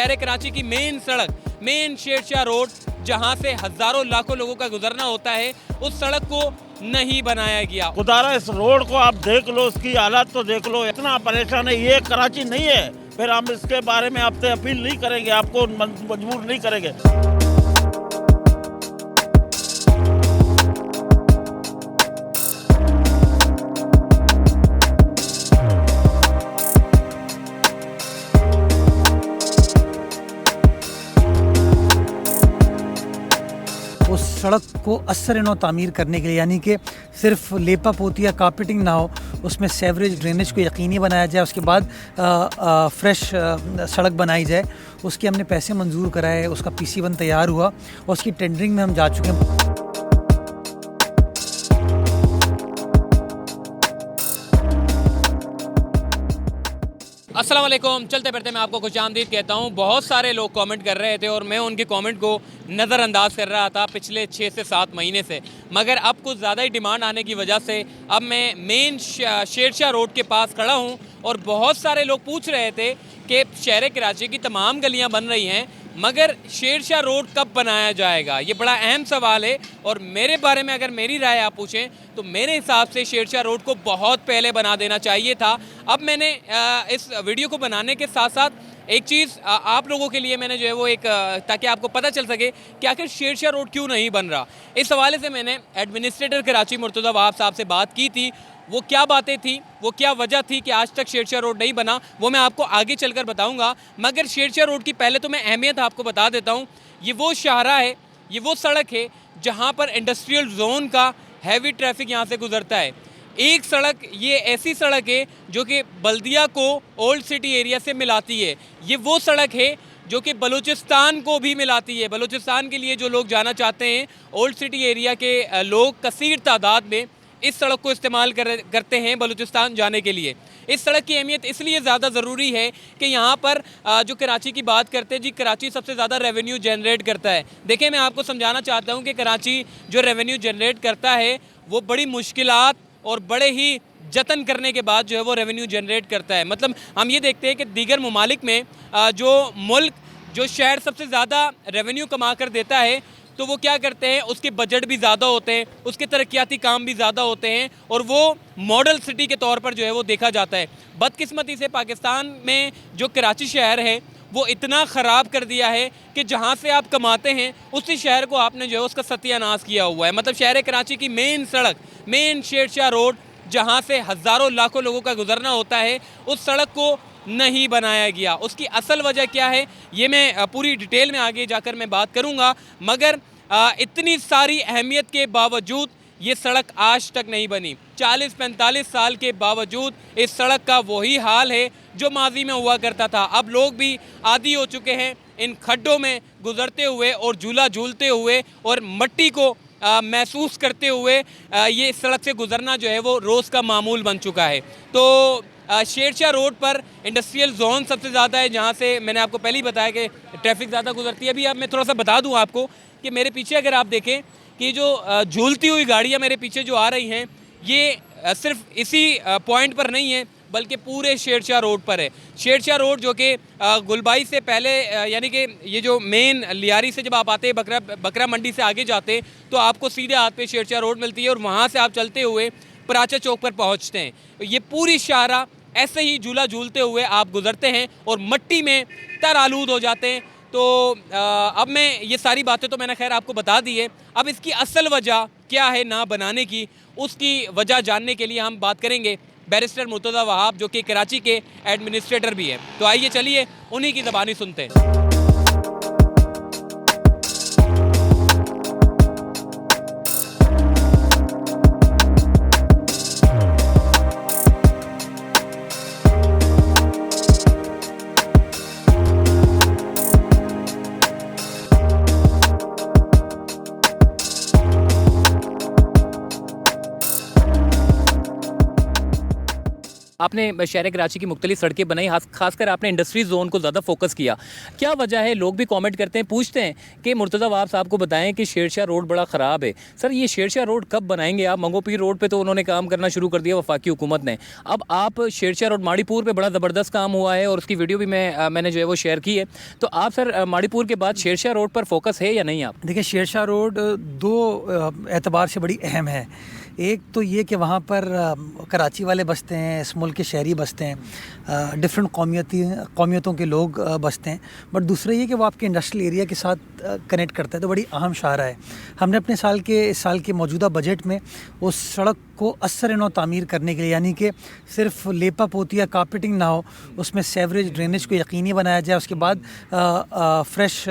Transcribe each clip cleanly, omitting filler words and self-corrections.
शहर कराची की मेन सड़क, मेन शेरशाह रोड, जहां से हजारों लाखों लोगों का गुजरना होता है, उस सड़क को नहीं बनाया गया। खुदारा इस रोड को आप देख लो, उसकी हालत तो देख लो, इतना परेशान है। ये कराची नहीं है, फिर हम इसके बारे में आपसे अपील नहीं करेंगे, आपको मजबूर नहीं करेंगे। उस सड़क को असर तामीर करने के लिए, यानी कि सिर्फ लेपा पोती या कारपेटिंग ना हो, उसमें सेवरेज ड्रेनेज को यकीनी बनाया जाए, उसके बाद फ्रेश सड़क बनाई जाए। उसके हमने पैसे मंजूर कराए, उसका PC1 तैयार हुआ और उसकी टेंडरिंग में हम जा चुके हैं। अस्सलाम वालेकुम। चलते फिरते मैं आपको खुशामदीद कहता हूँ। बहुत सारे लोग कमेंट कर रहे थे और मैं उनके कमेंट को नज़रअंदाज कर रहा था पिछले 6 से 7 महीने से, मगर अब कुछ ज़्यादा ही डिमांड आने की वजह से अब मैं मेन शेरशाह रोड के पास खड़ा हूँ और बहुत सारे लोग पूछ रहे थे कि शहर कराची की तमाम गलियाँ बन रही हैं, मगर शेरशाह रोड कब बनाया जाएगा। ये बड़ा अहम सवाल है और मेरे बारे में अगर मेरी राय आप पूछें तो मेरे हिसाब से शेरशाह रोड को बहुत पहले बना देना चाहिए था। अब मैंने इस वीडियो को बनाने के साथ साथ एक चीज़ आप लोगों के लिए मैंने जो है वो एक ताकि आपको पता चल सके कि आखिर शेरशाह रोड क्यों नहीं बन रहा, इस हवाले से मैंने एडमिनिस्ट्रेटर कराची मुर्तज़ा वहाब साहब से बात की थी। वो क्या बातें थी, वो क्या वजह थी कि आज तक शेरशाह रोड नहीं बना, वो मैं आपको आगे चलकर बताऊंगा। मगर शेरशाह रोड की पहले तो मैं अहमियत आपको बता देता हूँ। ये वो शाहरा है, ये वो सड़क है जहाँ पर इंडस्ट्रियल जोन का हैवी ट्रैफिक यहाँ से गुजरता है। एक सड़क, ये ऐसी सड़क है जो कि बल्दिया को ओल्ड सिटी एरिया से मिलाती है। ये वो सड़क है जो कि बलूचिस्तान को भी मिलाती है। बलूचिस्तान के लिए जो लोग जाना चाहते हैं, ओल्ड सिटी एरिया के लोग कसीर तादाद में इस सड़क को इस्तेमाल करते हैं बलूचिस्तान जाने के लिए। इस सड़क की अहमियत इसलिए ज़्यादा ज़रूरी है कि यहाँ पर जो कराची की बात करते हैं जी, कराची सबसे ज़्यादा रेवेन्यू जनरेट करता है। देखिए, मैं आपको समझाना चाहता हूँ कि कराची जो रेवेन्यू जनरेट करता है वो बड़ी मुश्किलात और बड़े ही जतन करने के बाद जो है वो रेवेन्यू जनरेट करता है। मतलब हम ये देखते हैं कि दीगर ममालिक में जो मुल्क, जो शहर सबसे ज़्यादा रेवेन्यू कमा कर देता है, तो वो क्या करते हैं, उसके बजट भी ज़्यादा होते हैं, उसके तरक्याती काम भी ज़्यादा होते हैं और वो मॉडल सिटी के तौर पर जो है वो देखा जाता है। बदकिस्मती से पाकिस्तान में जो कराची शहर है वो इतना ख़राब कर दिया है कि जहाँ से आप कमाते हैं उसी शहर को आपने जो है उसका सत्यानाश किया हुआ है। मतलब शहर कराची की मेन सड़क, मेन शेरशाह रोड, जहाँ से हज़ारों लाखों लोगों का गुजरना होता है, उस सड़क को नहीं बनाया गया। उसकी असल वजह क्या है ये मैं पूरी डिटेल में आगे जाकर मैं बात करूंगा, मगर इतनी सारी अहमियत के बावजूद ये सड़क आज तक नहीं बनी। 40-45 साल के बावजूद इस सड़क का वही हाल है जो माजी में हुआ करता था। अब लोग भी आदी हो चुके हैं इन खड्डों में गुजरते हुए और झूला झूलते हुए और मट्टी को महसूस करते हुए ये सड़क से गुजरना जो है वो रोज़ का मामूल बन चुका है। तो शेरशाह रोड पर इंडस्ट्रियल जोन सबसे ज़्यादा है, जहाँ से मैंने आपको पहले ही बताया कि ट्रैफिक ज़्यादा गुजरती है। अभी अब मैं थोड़ा सा बता दूँ आपको कि मेरे पीछे अगर आप देखें कि जो झूलती हुई गाड़ियाँ मेरे पीछे जो आ रही हैं, ये सिर्फ इसी पॉइंट पर नहीं है बल्कि पूरे शेरशाह रोड पर है। शेरशाह रोड जो कि गुलबाई से पहले, यानी कि ये जो मेन लियारी से जब आप आते हैं, बकरा मंडी से आगे जाते हैं, तो आपको सीधे हाथ पे शेरशाह रोड मिलती है और वहाँ से आप चलते हुए पराचा चौक पर पहुँचते हैं। ये पूरी शाहरा ऐसे ही झूला झूलते हुए आप गुजरते हैं और मट्टी में तर आलूद हो जाते हैं। तो अब मैं ये सारी बातें तो मैंने खैर आपको बता दी है। अब इसकी असल वजह क्या है ना बनाने की, उसकी वजह जानने के लिए हम बात करेंगे बैरिस्टर मुर्तज़ा वहाब, जो कि कराची के एडमिनिस्ट्रेटर भी हैं। तो आइए चलिए उन्हीं की ज़बानी सुनते हैं। आपने शहर कराची की मुख्तलिफ सड़कें बनाई, खासकर आपने इंडस्ट्री जोन को ज़्यादा फोकस किया, क्या वजह है? लोग भी कमेंट करते हैं, पूछते हैं कि मुर्तज़ा वाब साहब को बताएं कि शेरशाह रोड बड़ा ख़राब है। सर ये शेरशाह रोड कब बनाएंगे आप? मंगोपीर रोड पे तो उन्होंने काम करना शुरू कर दिया वफाकी हुकूमत ने, अब आप शेरशाह रोड माड़ीपुर पे बड़ा ज़बरदस्त काम हुआ है और उसकी वीडियो भी मैंने जो है वो शेयर की है, तो आप सर माड़ीपुर के बाद शेरशाह रोड पर फोकस है या नहीं? आप देखिए, शेरशाह रोड दो एतबार से बड़ी अहम है। एक तो ये कि वहाँ पर कराची वाले बसते हैं, इस मुल्क के शहरी बसते हैं, डिफरेंट कौमियतों के लोग बसते हैं, बट दूसरा ये कि वो आपके इंडस्ट्रियल एरिया के साथ कनेक्ट करता है, तो बड़ी अहम शाहरा है। हमने अपने इस साल के मौजूदा बजट में उस सड़क को असर नौ तामीर करने के लिए, यानी कि सिर्फ लेपा पोती या कारपेटिंग ना हो, उसमें सेवरेज ड्रेनेज को यकीनी बनाया जाए, उसके बाद फ्रेश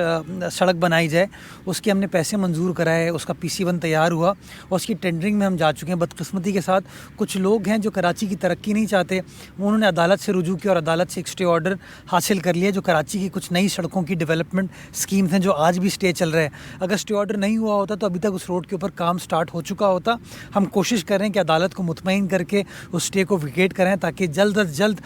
सड़क बनाई जाए, उसके हमने पैसे मंजूर कराए, उसका PC1 तैयार हुआ और उसकी टेंडरिंग में हम जा चुके हैं। बदकिस्मती के साथ कुछ लोग हैं जो कराची की तरक्की नहीं चाहते, उन्होंने अदालत से रुजू किया और अदालत से एक स्टे ऑर्डर हासिल कर लिया, जो कराची की कुछ नई सड़कों की डेवलपमेंट स्कीम्स हैं जो आज भी स्टे चल रहे हैं। अगर स्टे ऑर्डर नहीं हुआ होता तो अभी तक उस रोड के ऊपर काम स्टार्ट हो चुका होता। हम कोशिश कर रहे हैं कि अदालत को मुतमईन करके उस स्टे को विकेट करें ताकि जल्द अज जल्द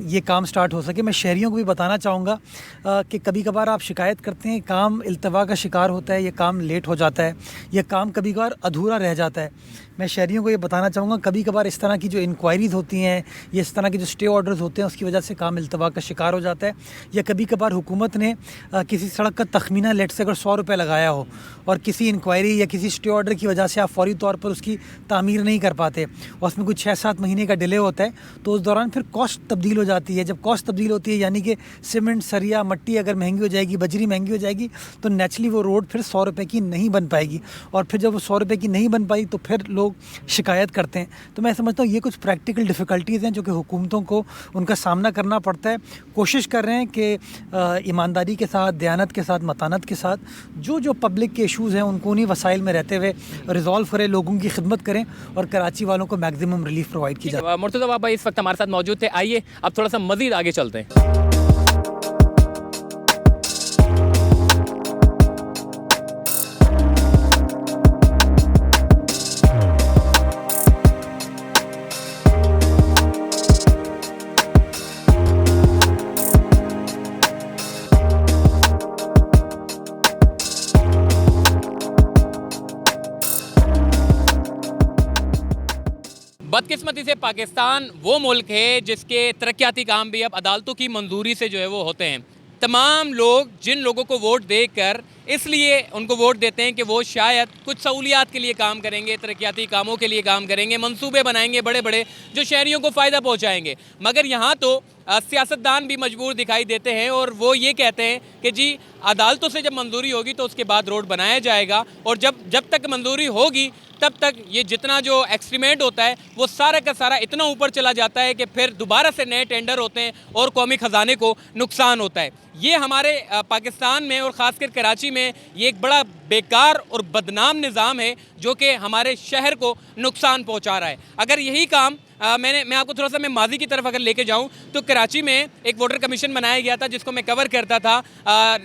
ये काम स्टार्ट हो सके। मैं शहरियों को भी बताना चाहूँगा कि कभी कभार आप शिकायत करते हैं, काम इल्तवा का शिकार होता है, ये काम लेट हो जाता है, ये काम कभी कभार अधूरा रह जाता है। मैं शहरियों को ये बताना चाहूँगा, कभी कभार इस तरह की जो इंक्वायरीज़ होती हैं, ये इस तरह के जो स्टे ऑर्डर्स होते हैं, उसकी वजह से काम इल्तवा का शिकार हो जाता है। या कभी कभार हुकूमत ने किसी सड़क का तखमीना लेट से अगर 100 रुपये लगाया हो और किसी इंक्वायरी या किसी स्टे ऑर्डर की वजह से आप फौरी तौर पर उसकी तामीर नहीं कर पाते और उसमें कुछ 6-7 महीने का डिले होता है, तो उस दौरान फिर कॉस्ट तब्दील हो जाती है। जब कॉस्ट तब्दील होती है, यानी कि सीमेंट, सरिया, मट्टी अगर महंगी हो जाएगी, बजरी महंगी हो जाएगी, तो नेचुरली वो रोड फिर 100 रुपये की नहीं बन पाएगी, और फिर जब वो 100 रुपये की नहीं बन पाई तो फिर लोग शिकायत करते हैं। तो मैं समझता हूँ ये कुछ प्रैक्टिकल डिफ़िकल्टीज़ हैं जो कि हुकूमतों को उनका सामना करना पड़ता है। कोशिश कर रहे हैं कि ईमानदारी के साथ, दयानत के साथ, मतानत के साथ जो पब्लिक के इशूज़ हैं उनको उन्हीं वसाइल में रहते हुए रिजॉल्व करें, लोगों की खिदमत करें और कराची वालों को मैक्सिमम रिलीफ प्रोवाइड की जाए। मुर्तज़ा बाबा इस वक्त हमारे साथ मौजूद थे, आइए अब थोड़ा सा मज़ीद आगे चलते हैं। बदकिस्मती से पाकिस्तान वो मुल्क है जिसके तरक्याती काम भी अब अदालतों की मंजूरी से जो है वो होते हैं। तमाम लोग जिन लोगों को वोट देकर इसलिए उनको वोट देते हैं कि वो शायद कुछ सहूलियात के लिए काम करेंगे, तरक्याती कामों के लिए काम करेंगे, मंसूबे बनाएंगे बड़े बड़े जो शहरियों को फ़ायदा पहुँचाएँगे। मगर यहाँ तो सियासतदान भी मजबूर दिखाई देते हैं और वो ये कहते हैं कि जी अदालतों से जब मंजूरी होगी तो उसके बाद रोड बनाया जाएगा, और जब तक मंजूरी होगी तब तक ये जितना जो एक्सट्रीमेंट होता है वो सारा का सारा इतना ऊपर चला जाता है कि फिर दोबारा से नए टेंडर होते हैं और कौमी ख़जाने को नुकसान होता है। ये हमारे पाकिस्तान में और ख़ासकर कराची में ये एक बड़ा बेकार और बदनाम निज़ाम है जो कि हमारे शहर को नुकसान पहुंचा रहा है। अगर यही काम मैं आपको थोड़ा सा मैं माजी की तरफ अगर लेके जाऊं तो कराची में एक वोटर कमीशन बनाया गया था जिसको मैं कवर करता था।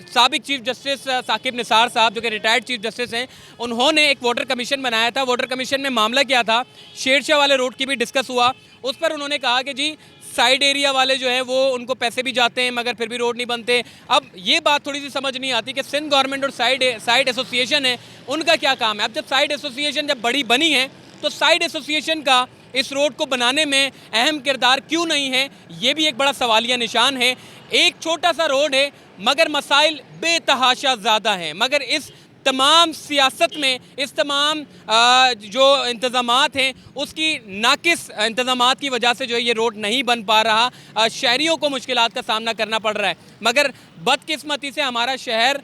साबिक चीफ जस्टिस साकिब निसार साहब जो कि रिटायर्ड चीफ जस्टिस हैं, उन्होंने एक वोटर कमीशन बनाया था। वोटर कमीशन में मामला क्या था, शेरशाह वाले रोड की भी डिस्कस हुआ। उस पर उन्होंने कहा कि जी साइड एरिया वाले जो है वो उनको पैसे भी जाते हैं मगर फिर भी रोड नहीं बनते। अब ये बात थोड़ी सी समझ नहीं आती कि सिंध गवर्नमेंट और साइड एसोसिएशन है उनका क्या काम है। अब जब साइड एसोसिएशन जब बड़ी बनी है तो साइड एसोसिएशन का इस रोड को बनाने में अहम किरदार क्यों नहीं है, ये भी एक बड़ा सवालिया निशान है। एक छोटा सा रोड है मगर मसाइल बेतहाशा ज़्यादा हैं, मगर इस तमाम सियासत में इस तमाम जो इंतज़ामात हैं उसकी नाकिस इंतज़ामात की वजह से जो है ये रोड नहीं बन पा रहा। शहरियों को मुश्किलात का सामना करना पड़ रहा है, मगर बदकिस्मती से हमारा शहर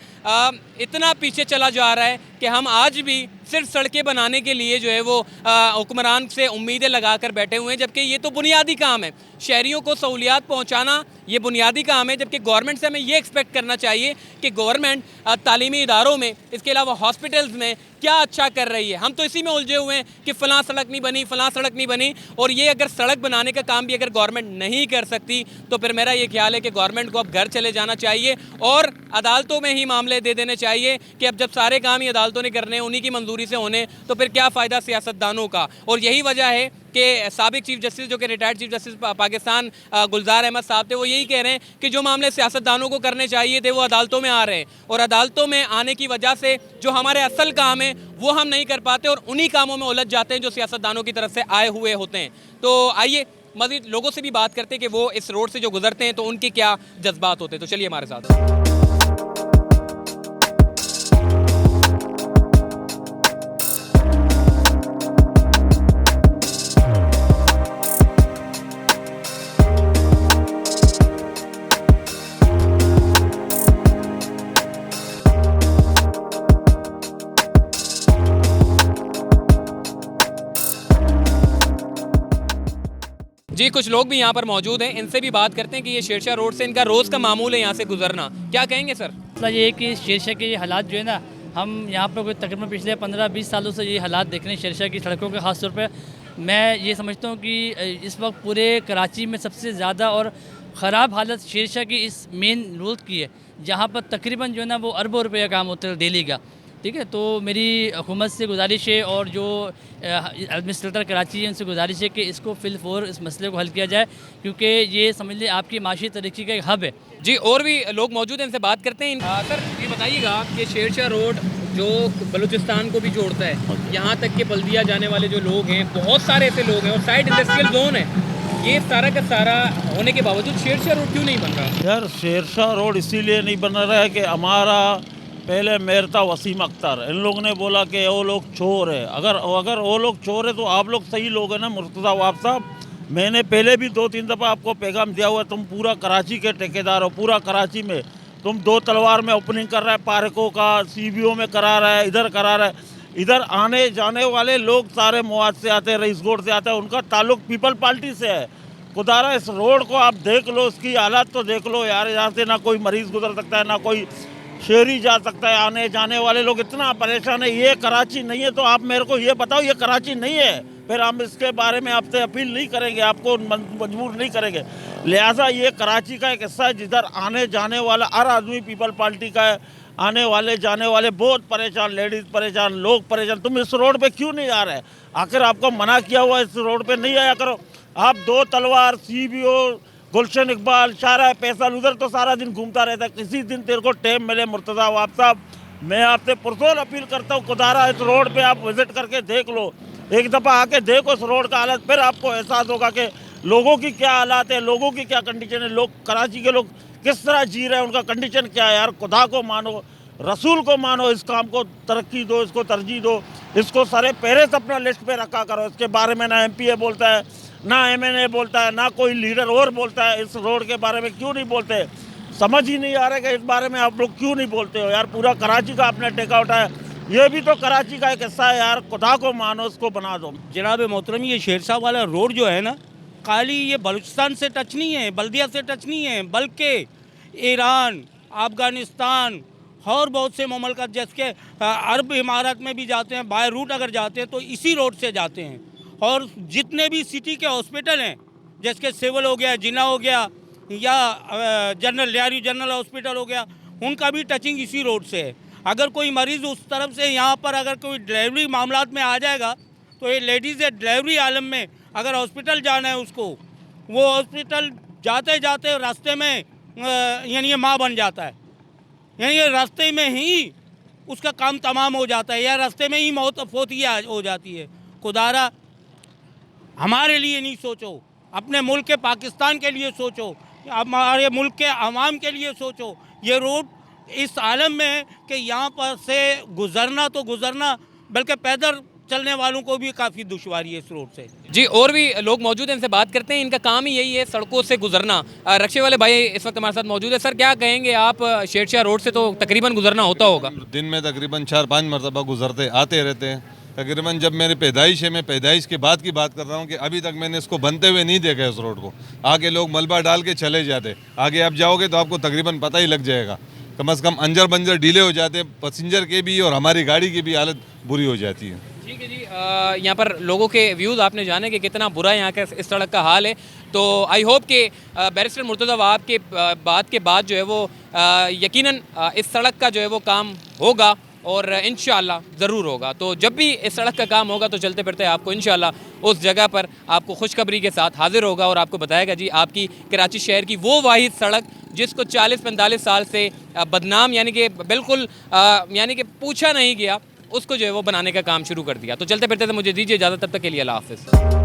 इतना पीछे चला जा रहा है कि हम आज भी सिर्फ सड़कें बनाने के लिए जो है वो हुक्मरान से उम्मीदें लगा कर बैठे हुए हैं, जबकि ये तो बुनियादी काम है। शहरियों को सहूलियात पहुंचाना ये बुनियादी काम है, जबकि गवर्नमेंट से हमें ये एक्सपेक्ट करना चाहिए कि गवर्नमेंट तालीमी इदारों में, इसके अलावा हॉस्पिटल्स में क्या अच्छा कर रही है। हम तो इसी में उलझे हुए हैं कि फ़लाँ सड़क नहीं बनी, फ़लाँ सड़क नहीं बनी, और ये अगर सड़क बनाने का काम भी अगर गवर्नमेंट नहीं कर सकती तो फिर मेरा ये ख्याल है कि गवर्नमेंट को अब घर चले जाना चाहिए और अदालतों में ही मामले दे देने चाहिए कि अब जब सारे काम ही अदालतों ने करने, उन्हीं की मंजूरी से होने, तो फिर क्या फ़ायदा सियासतदानों का। और यही वजह है के साबिक चीफ जस्टिस जो कि रिटायर्ड चीफ जस्टिस पाकिस्तान गुलजार अहमद साहब थे, वो यही कह रहे हैं कि जो मामले सियासतदानों को करने चाहिए थे वो अदालतों में आ रहे हैं, और अदालतों में आने की वजह से जो हमारे असल काम है वो हम नहीं कर पाते और उन्हीं कामों में उलझ जाते हैं जो सियासतदानों की तरफ से आए हुए होते हैं। तो आइए मज़ीद लोगों से भी बात करते हैं कि वो इस रोड से जो गुजरते हैं तो उनके क्या जज्बात होते हैं। तो चलिए हमारे साथ। जी, कुछ लोग भी यहाँ पर मौजूद हैं, इनसे भी बात करते हैं कि ये शेरशाह रोड से इनका रोज़ का मामूल है यहाँ से गुजरना, क्या कहेंगे सर? मसला ये है कि शेरशाह के ये हालात जो है ना, हम यहाँ पर कोई तकरीबन पिछले 15-20 सालों से ये हालात देख रहे हैं शेरशाह की सड़कों के ख़ास तौर पे। मैं ये समझता हूँ कि इस वक्त पूरे कराची में सबसे ज़्यादा और ख़राब हालत शेरशाह की इस मेन रोड की है, जहाँ पर तकरीबन जो है ना वो अरबों रुपये का काम होता है डेली का। ठीक है, तो मेरी हुकूमत से गुजारिश है और जो एडमिनिस्ट्रेटर कराची है उनसे गुजारिश है कि इसको फिलफौर इस मसले को हल किया जाए, क्योंकि ये समझ लें आपकी माशी तरक्की का एक हब है। जी, और भी लोग मौजूद हैं, इनसे बात करते हैं। सर ये बताइएगा कि शेरशाह रोड जो बलूचिस्तान को भी जोड़ता है, यहाँ तक के बल्दिया जाने वाले जो लोग हैं, बहुत सारे ऐसे लोग हैं और साइड इंडस्ट्रियल जोन है, ये सारा का सारा होने के बावजूद शेरशाह रोड क्यों नहीं बन रहा? यार शेरशाह रोड इसीलिए नहीं बन रहा है कि हमारा पहले मेयर था वसीम अख्तर, इन लोगों ने बोला कि वो लोग चोर है। अगर वो लोग चोर है तो आप लोग सही लोग हैं ना मुर्तज़ा वाब साहब। मैंने पहले भी 2-3 दफ़ा आपको पैगाम दिया हुआ है, तुम पूरा कराची के ठेकेदार हो, पूरा कराची में तुम 2 तलवार में ओपनिंग कर रहा है, पार्कों का CBO में करा रहा है, इधर करा रहा है। इधर आने जाने वाले लोग सारे मवाद से आते हैं, रईसगोड़ से आते हैं, उनका ताल्लुक पीपल पार्टी से है। खुदारा इस रोड को आप देख लो, उसकी हालत तो देख लो यार। यहाँ से ना कोई मरीज़ गुजर सकता है, ना कोई शहरी जा सकता है। आने जाने वाले लोग इतना परेशान है। ये कराची नहीं है, तो आप मेरे को ये बताओ ये कराची नहीं है, फिर हम इसके बारे में आपसे अपील नहीं करेंगे, आपको मजबूर नहीं करेंगे। लिहाजा ये कराची का एक हिस्सा है जिधर आने जाने वाला हर आदमी पीपल पार्टी का है। आने वाले जाने वाले बहुत परेशान, लेडीज़ परेशान, लोग परेशान। तुम इस रोड पे क्यों नहीं आ रहे? आखिर आपको मना किया हुआ इस रोड पे नहीं आया करो। आप 2 तलवार, CBO, गुलशन इकबाल, शारा फैसल, उधर तो सारा दिन घूमता रहता है। किसी दिन तेरे को टाइम मिले मुर्तज़ा वाब साहब, मैं आपसे पुरजोर अपील करता हूँ, खुदारा इस रोड पे आप विज़िट करके देख लो, एक दफ़ा आके देखो इस रोड का हालत, फिर आपको एहसास होगा कि लोगों की क्या हालात है, लोगों की क्या कंडीशन है, लोग कराची के लोग किस तरह जी रहे हैं, उनका कंडीशन क्या है। यार खुदा को मानो, रसूल को मानो, इस काम को तरक्की दो, इसको तरजीह दो, इसको सारे पहले से अपना लिस्ट पे रखा करो। इसके बारे में ना MPA बोलता है, ना MNA बोलता है, ना कोई लीडर और बोलता है। इस रोड के बारे में क्यों नहीं बोलते? समझ ही नहीं आ रहा है कि इस बारे में आप लोग क्यों नहीं बोलते हो। यार पूरा कराची का आपने टेका उठाया, ये भी तो कराची का एक हिस्सा है यार। खुदा को मानो, इसको बना दो। जनाब मोहतरम, ये शेरशाह वाला रोड जो है ना, खाली ये बलूचिस्तान से टच नहीं है, बल्दिया से टच नहीं है, बल्कि ईरान, अफ़गानिस्तान और बहुत से ममलकत जैसे अरब इमारात में भी जाते हैं। बाय रूट अगर जाते हैं तो इसी रोड से जाते हैं। और जितने भी सिटी के हॉस्पिटल हैं, जैसे सिविल हो गया, जिन्ना हो गया, या जनरल लियारी जनरल हॉस्पिटल हो गया, उनका भी टचिंग इसी रोड से है। अगर कोई मरीज़ उस तरफ से यहाँ पर अगर कोई डिलीवरी मामलात में आ जाएगा तो ये लेडीज़ है डिलीवरी आलम में अगर हॉस्पिटल जाना है उसको, वो हॉस्पिटल जाते जाते रास्ते में यानी ये माँ बन जाता है, यानी ये रास्ते में ही उसका काम तमाम हो जाता है, या रास्ते में ही मौत फोती हो जाती है। खुदारा हमारे लिए नहीं सोचो, अपने मुल्क के पाकिस्तान के लिए सोचो, हमारे मुल्क के अवाम के लिए सोचो। ये रोड इस आलम में है कि यहाँ पर से गुज़रना तो गुज़रना, बल्कि पैदल चलने वालों को भी काफ़ी दुश्वारी है इस रोड से। जी, और भी लोग मौजूद हैं, इनसे बात करते हैं। इनका काम ही यही है, सड़कों से गुजरना। रक्शे वाले भाई इस वक्त हमारे साथ मौजूद है। सर क्या कहेंगे आप, शेरशाह रोड से तो तकरीबन गुजरना होता होगा? दिन में तकरीबन 4-5 मरतबा गुजरते आते रहते हैं। तकरीबन जब मेरी पैदाइश है, मैं पैदाइश के बाद की बात कर रहा हूँ कि अभी तक मैंने इसको बनते हुए नहीं देखा इस रोड को। आगे लोग मलबा डाल के चले जाते, आगे आप जाओगे तो आपको तकरीबन पता ही लग जाएगा। कम से कम अंजर बंजर डीले हो जाते, पैसेंजर के भी और हमारी गाड़ी की भी हालत बुरी हो जाती है। ठीक है जी, यहाँ पर लोगों के व्यूज़ आपने जाने कि कितना बुरा यहाँ का इस सड़क का हाल है। तो आई होप कि बैरिस्टर मुर्तज़ा वाब के बात के बाद जो है वो यकीनन इस सड़क का जो है वो काम होगा और इंशाल्लाह ज़रूर होगा। तो जब भी इस सड़क का काम होगा तो चलते फिरते आपको इंशाल्लाह उस जगह पर आपको खुशखबरी के साथ हाजिर होगा और आपको बताएगा जी आपकी कराची शहर की वो वाहिद सड़क जिसको 40-45 साल से बदनाम यानी कि बिल्कुल यानी कि पूछा नहीं गया, उसको जो है वो बनाने का काम शुरू कर दिया। तो चलते फिरते तो मुझे दीजिए इजाज़त, तब तक के लिए अल्लाह हाफ़िज़।